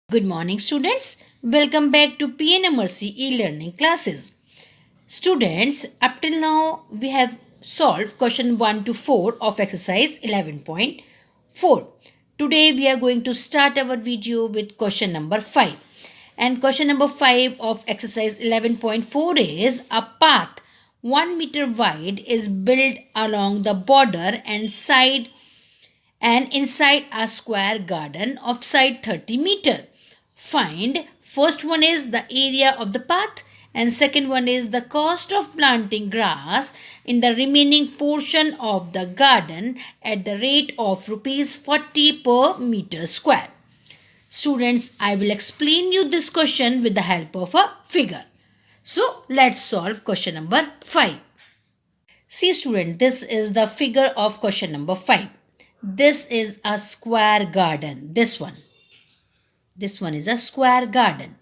Good morning, students. Welcome back to PNMRC e-learning classes. Students, up till now we have solved question 1 to 4 of exercise 11.4. Today we are going to start our video with question number 5. And question number 5 of exercise 11.4 is a path 1 meter wide is built along the border and inside a square garden of side 30 meter. Find first one is the area of the path and second one is the cost of planting grass in the remaining portion of the garden at the rate of rupees 40 per meter square. Students, I will explain you this question with the help of a figure. So let's solve question number 5. See student, this is the figure of question number 5. This is a square garden. This one is a square garden.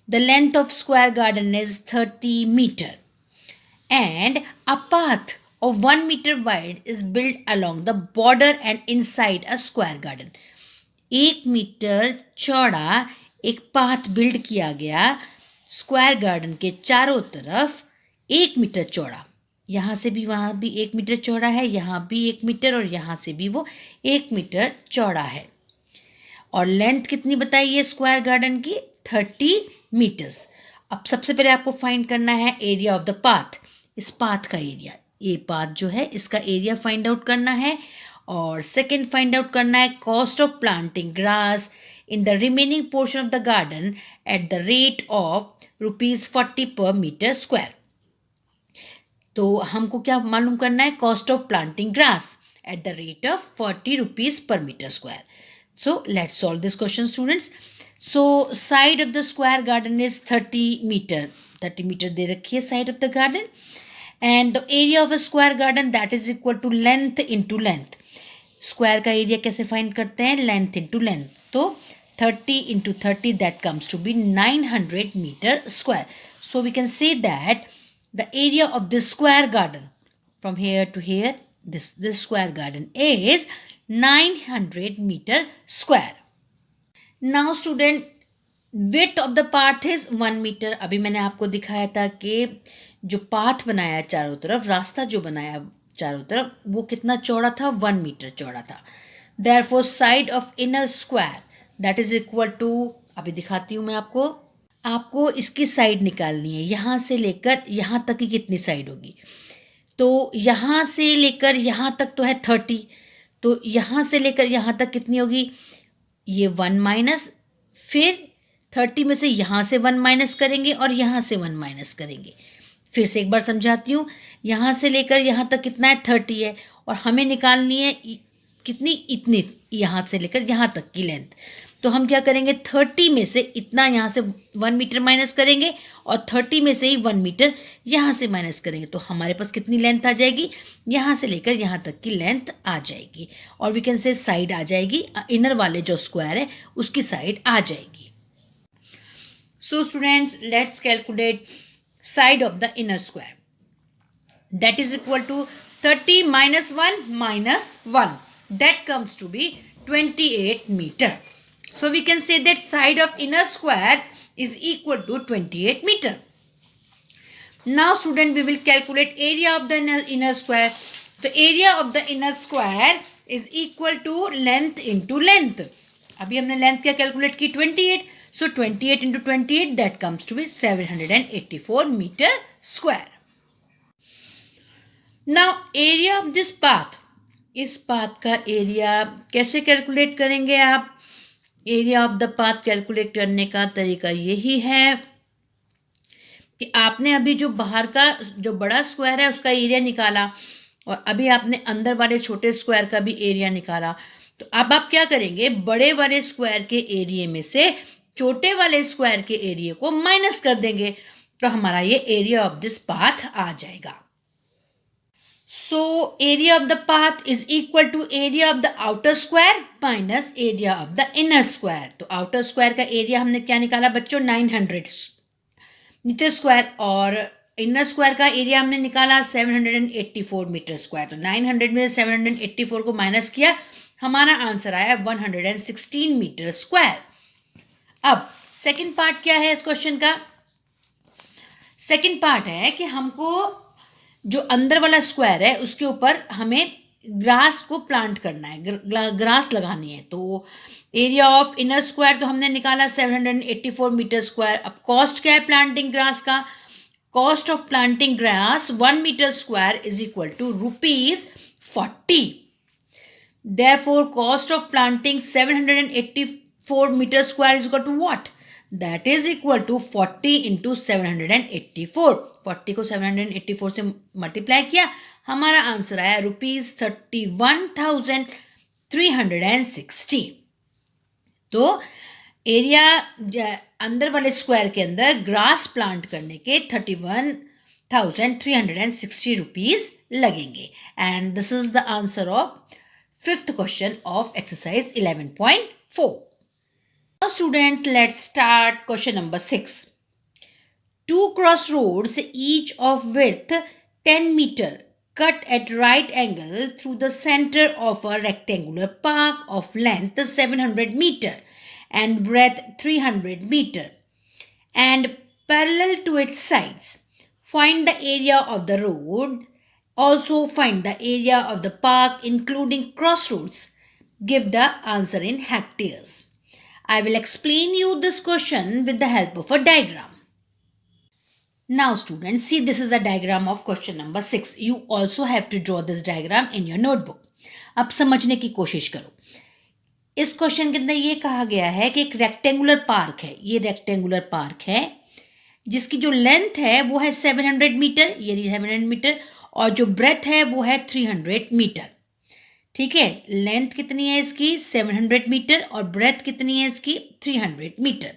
The length of square garden is 30 meter. And a path of 1 meter wide is built along the border and inside a square garden. 1 metre चौड़ा एक path build किया गया square garden के चारों तरफ 1 metre चौड़ा. यहाँ से भी वहाँ भी 1 मीटर चौड़ा है, यहाँ भी 1 मीटर और यहाँ से भी वो 1 मीटर चौड़ा है. और लेंथ कितनी बताई है स्क्वायर गार्डन की? 30 मीटर्स. अब सबसे पहले आपको फाइंड करना है एरिया ऑफ द पाथ. इस पाथ का एरिया, ये पाथ जो है इसका एरिया फाइंड आउट करना है. और सेकेंड फाइंड आउट करना है cost of planting grass in the remaining portion of the garden eight the rate of rupees 40 पर मीटर स्क्वायर. तो हमको क्या मालूम करना है? Cost of planting grass at the rate of 40 rupees per metre square. So let's solve this question, students. So side of the square garden is 30 meter. 30 meter दे रखी है side of the garden. And the area of a square garden that is equal to length into length. Square का area कैसे find करते हैं? Length into length. तो 30 into 30 that comes to be 900 meter square. So we can say that the area of this square garden from here to here, this square garden is 900 meter square. Now student, width of the path is 1 meter. अभी मैंने आपको दिखाया था कि जो path बनाया चारों तरफ, रास्ता जो बनाया चारों तरफ, वो कितना चौड़ा था? 1 मीटर चौड़ा था. Therefore side of inner square that is equal to, अभी दिखाती हूँ मैं आपको इसकी साइड निकालनी है. यहाँ से लेकर यहाँ तक की कितनी साइड होगी? तो यहाँ से लेकर यहाँ तक तो है 30. तो यहाँ से लेकर यहाँ तक कितनी होगी? ये 1 माइनस, फिर 30 में से यहाँ से 1 माइनस करेंगे और यहाँ से 1 माइनस करेंगे. फिर से एक बार समझाती हूँ. यहाँ से लेकर यहाँ तक कितना है? 30 है. और हमें निकालनी है कितनी? इतनी, यहाँ से लेकर यहाँ तक की लेंथ. तो हम क्या करेंगे? 30 में से इतना यहाँ से 1 मीटर माइनस करेंगे और 30 में से ही 1 मीटर यहाँ से माइनस करेंगे. तो हमारे पास कितनी लेंथ आ जाएगी? यहाँ से लेकर यहाँ तक की लेंथ आ जाएगी. और वी कैन से साइड आ जाएगी, इनर वाले जो स्क्वायर है उसकी साइड आ जाएगी. So students, let's calculate side of the inner square. That is equal to 30 minus 1 minus 1. That comes to be 28 meter. So we can say that side of inner square is equal to 28 meter. Now student, we will calculate area of the inner square. The area of the inner square is equal to length into length. अभी हमने length क्या calculate की? 28. So 28 into 28 that comes to be 784 meter square. Now area of this path. इस path का area कैसे calculate करेंगे आप? Area of the path calculate करने का तरीका यही है कि आपने अभी जो बाहर का जो बड़ा स्क्वायर है उसका एरिया निकाला और अभी आपने अंदर वाले छोटे स्क्वायर का भी एरिया निकाला. तो अब आप क्या करेंगे? बड़े वाले स्क्वायर के एरिया में से छोटे वाले स्क्वायर के एरिया को माइनस कर देंगे. तो हमारा ये एरिया ऑफ दिस पाथ आ जाएगा. So area of the path is equal to area of the outer square minus area of the inner square. तो outer square का area हमने क्या निकाला बच्चों? 900 मीटर स्क्वायर. और inner square का area हमने निकाला 784 मीटर स्क्वायर. तो 900 में 784 को माइनस किया, हमारा आंसर आया 116 मीटर स्क्वायर. अब सेकंड पार्ट क्या है इस क्वेश्चन का? सेकंड पार्ट है कि हमको जो अंदर वाला स्क्वायर है उसके ऊपर हमें ग्रास को प्लांट करना है, ग्रास लगानी है। तो एरिया ऑफ इनर स्क्वायर तो हमने निकाला 784 मीटर स्क्वायर। अब कॉस्ट क्या है प्लांटिंग ग्रास का? Cost of planting grass 1 metre square is equal to ₹40। Therefore, cost of planting 784 meter square is equal to what? That is equal to 40 into 784. 40 को 784 से multiply किया, हमारा आंसर आया ₹31,360। तो एरिया अंदर वाले स्क्वायर के अंदर ग्रास प्लांट करने के 31,360 रुपीज लगेंगे। And this is the answer of fifth question of exercise 11.4. Now students, let's start question number 6. Two crossroads, each of width 10 meter, cut at right angle through the center of a rectangular park of length 700 meter and breadth 300 meter and parallel to its sides. Find the area of the road. Also find the area of the park including crossroads. Give the answer in hectares. I will explain you this question with the help of a diagram. Now students, see, this is a diagram of question number 6. You also have to draw this diagram in your notebook. अब समझने की कोशिश करो। इस question के अंदर ये कहा गया है कि एक रेक्टेंगुलर पार्क है। ये रेक्टेंगुलर पार्क है जिसकी जो लेंथ है वो है 700 मीटर, ये 700 मीटर, और जो ब्रेथ है वो है 300 मीटर। ठीक है, लेंथ कितनी है इसकी? 700 मीटर, और ब्रेथ कितनी है इसकी? 300 मीटर।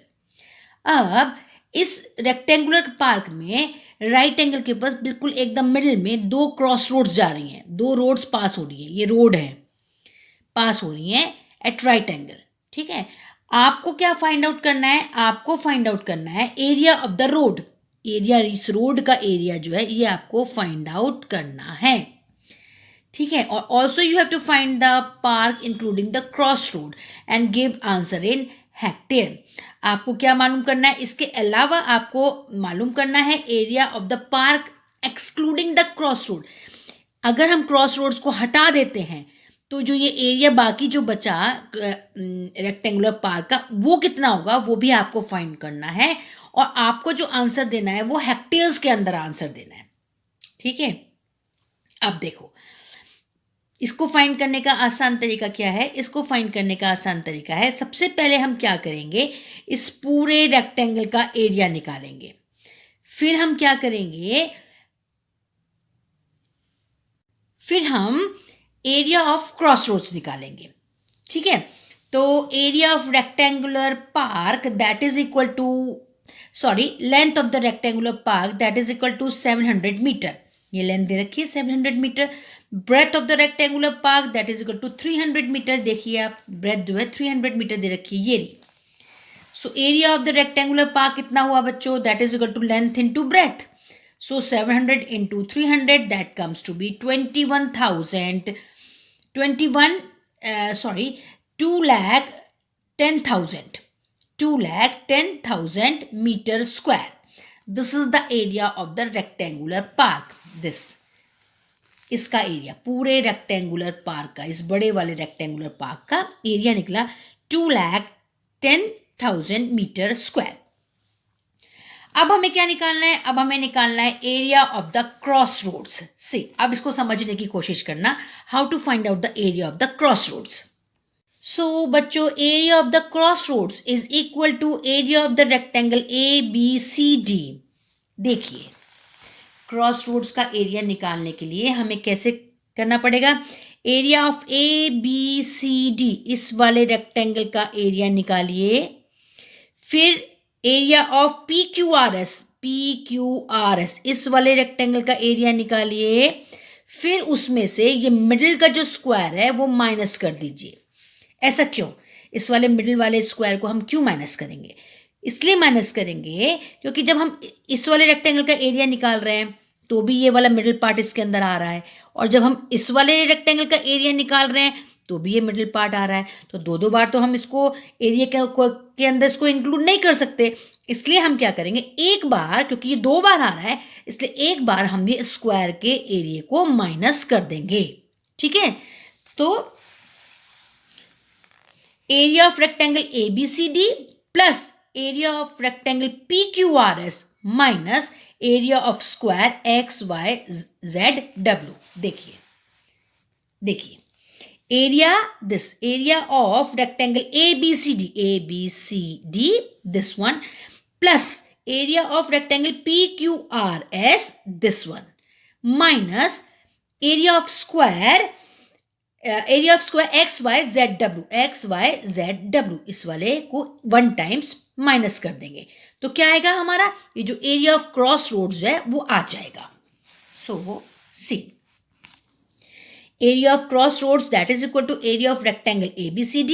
अब इस रेक्टेंगुलर पार्क में राइट एंगल के पास बिल्कुल एकदम मिडिल में दो क्रॉस रोड्स जा रही हैं, दो रोड्स पास हो रही हैं। ये रोड है, पास हो रही हैं एट राइट एंगल। ठीक है, आपको क्या फाइंड आउट करना है? आपको फाइंड आउट करना है area of the road. Area, इस रोड का एरिया जो है ये आपको फाइंड आउट करना है। ठीक है, और also you have to find the park including the cross road and give answer in hectare. आपको क्या मालूम करना है? इसके अलावा आपको मालूम करना है area of the park excluding the cross road. अगर हम क्रॉस रोड्स को हटा देते हैं तो जो ये एरिया बाकी जो बचा रेक्टेंगुलर पार्क का, वो कितना होगा वो भी आपको फाइंड करना है। और आपको जो आंसर देना है वो हेक्टेयर्स के अंदर आंसर देना है। ठीक है, अब देखो, इसको फाइंड करने का आसान तरीका क्या है? इसको फाइंड करने का आसान तरीका है, सबसे पहले हम क्या करेंगे, इस पूरे रेक्टेंगल का एरिया निकालेंगे। फिर हम क्या करेंगे, फिर हम एरिया ऑफ क्रॉस रोड्स निकालेंगे। ठीक है, तो area of rectangular park that is equal to, length of the rectangular park that is equal to 700 metre. ये लेंथ दे रखी है 700 metre. Breadth of the rectangular park that is equal to 300 metre. देखिए आप, ब्रेथ जो है 300 metre दे रखी है, ये रही। So area of the rectangular park कितना हुआ बच्चों? That is equal to length into breadth. So 700 into 300 that comes to be 2,10,000 meter square. This is the area of the rectangular park. This इसका area, पूरे rectangular park का, इस बड़े वाले rectangular park का एरिया निकला 2,10,000 मीटर स्क्वायर। अब हमें क्या निकालना है? अब हमें निकालना है area of the cross roads से। अब इसको समझने की कोशिश करना, how to find out the area of the cross roads. So बच्चों, area of the cross roads is equal to area of the rectangle ABCD। देखिए, क्रॉस रोड्स का एरिया निकालने के लिए हमें कैसे करना पड़ेगा? एरिया ऑफ ABCD, इस वाले रेक्टेंगल का एरिया निकालिए। फिर एरिया ऑफ PQRS, इस वाले रेक्टेंगल का एरिया निकालिए। फिर उसमें से ये मिडिल का जो स्क्वायर है वो माइनस कर दीजिए। ऐसा क्यों? इस वाले मिडिल वाले स्क्वायर को हम क्यों माइनस करेंगे? इसलिए माइनस करेंगे क्योंकि जब हम इस वाले रेक्टेंगल का एरिया निकाल रहे हैं तो भी ये वाला मिडिल पार्ट इसके अंदर आ रहा है, और जब हम इस वाले रेक्टेंगल का एरिया निकाल रहे हैं तो भी ये मिडिल पार्ट आ रहा है, तो दो दो बार तो हम इसको एरिया के अंदर इसको इंक्लूड नहीं कर सकते, इसलिए हम क्या करेंगे, एक बार, क्योंकि ये दो बार आ रहा है इसलिए एक बार हम ये स्क्वायर के एरिया को माइनस कर देंगे। ठीक है, तो area of rectangle ABCD plus area of rectangle PQRS minus area of square XYZW। देखिए area, this area of rectangle ABCD, this one, plus area of rectangle PQRS, this one, minus area of square XYZW, इस वाले को 1 times minus कर देंगे, तो क्या आएगा हमारा, ये जो एरिया ऑफ क्रॉस रोड्स है वो आ जाएगा। सो सी, area of crossroads, that is equal to area of rectangle ABCD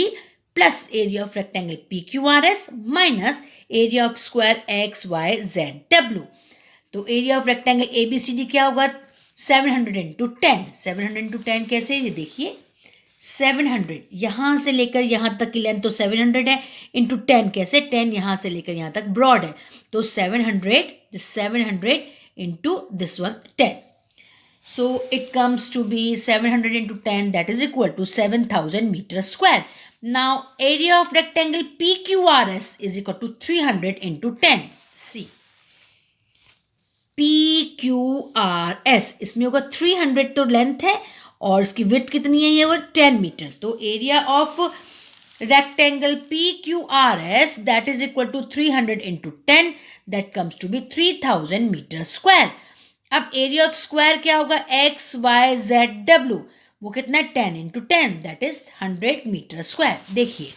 plus area of rectangle PQRS minus area of square XYZW। तो area of rectangle ABCD क्या होगा, 700 into 10। 700 into 10 कैसे, ये देखिए 700 यहाँ से लेकर यहाँ तक की लेंथ तो 700 है, इंटू 10 कैसे, 10 यहाँ से लेकर यहाँ तक ब्रॉड है, तो 700 into this one 10। So it comes to be 700 into 10, that is equal to 7,000 meters square. Now area of rectangle PQRS is equal to 300 into 10. See, PQRS इसमें होगा 300 तो लेंथ है और इसकी विड्थ कितनी है, ये वो 10 मीटर। तो area of rectangle PQRS that is equal to 300 into 10, that comes to be 3,000 meters square। अब एरिया ऑफ स्क्वायर क्या होगा, XYZW, वो कितना है 10 into 10, दैट इज 100 मीटर स्क्वायर। देखिए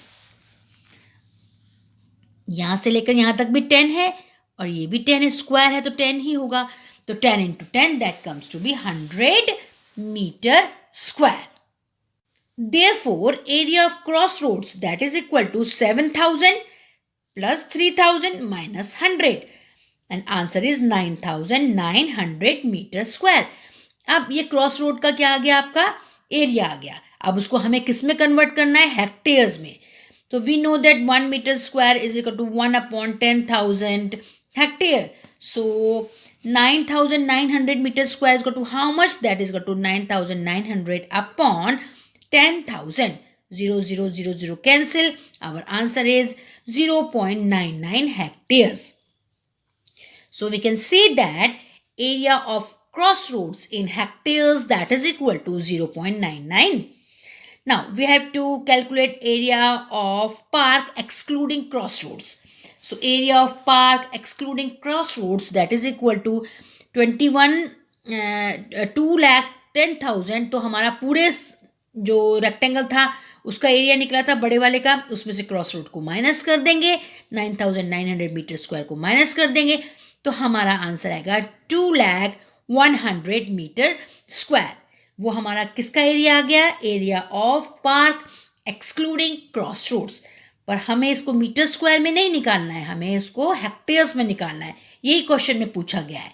यहां से लेकर यहां तक भी 10 है और ये भी 10 है, स्क्वायर है तो 10 ही होगा, तो 10 into 10 that comes to be 100 metre square. Therefore area of crossroads that is equal to 7,000 plus 3,000 minus 100, and answer is 9,900 metre square. अब ये क्रॉस रोड का क्या आ गया, आपका एरिया आ गया। अब उसको हमें किस में कन्वर्ट करना है, हेक्टेयर्स में। तो we know that 1 metre square is equal to 1/10,000 hectare. So 9,900 metre square is equal to how much, that is equal to 9,900 upon 10,000। 0 0 0 0 cancel, our answer is 0.99 hectares। So we can say that area of crossroads in hectares that is equal to 0.99। Now we have to calculate area of park excluding crossroads। So area of park excluding crossroads that is equal to 2,10,000। तो हमारा पूरे जो rectangle था उसका area निकला था बड़े वाले का, उसमें से क्रॉस रोड को माइनस कर देंगे, 9,900 मीटर स्क्वायर को माइनस कर देंगे, तो हमारा आंसर आएगा 2,100 मीटर स्क्वायर। वो हमारा किसका एरिया आ गया, area of park excluding cross roads. पर हमें इसको मीटर स्क्वायर में नहीं निकालना है, हमें इसको हेक्टेयर्स में निकालना है, यही क्वेश्चन में पूछा गया है।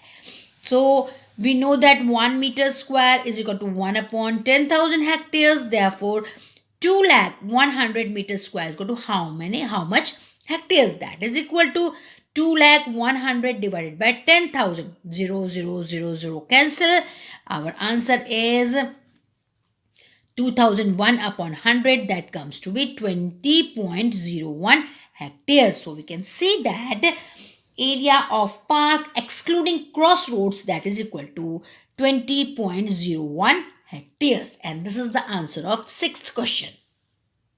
सो we know that 1 meter square is equal to 1/10,000 hectares, therefore 2,100 meter square is equal to how much hectares, that is equal to 2,100 divided by 10,000। 0 0 0 0 cancel, our answer is 2001 upon 100, that comes to be 20.01 hectares। So we can see that area of park excluding crossroads that is equal to 20.01 hectares, and this is the answer of 6th question।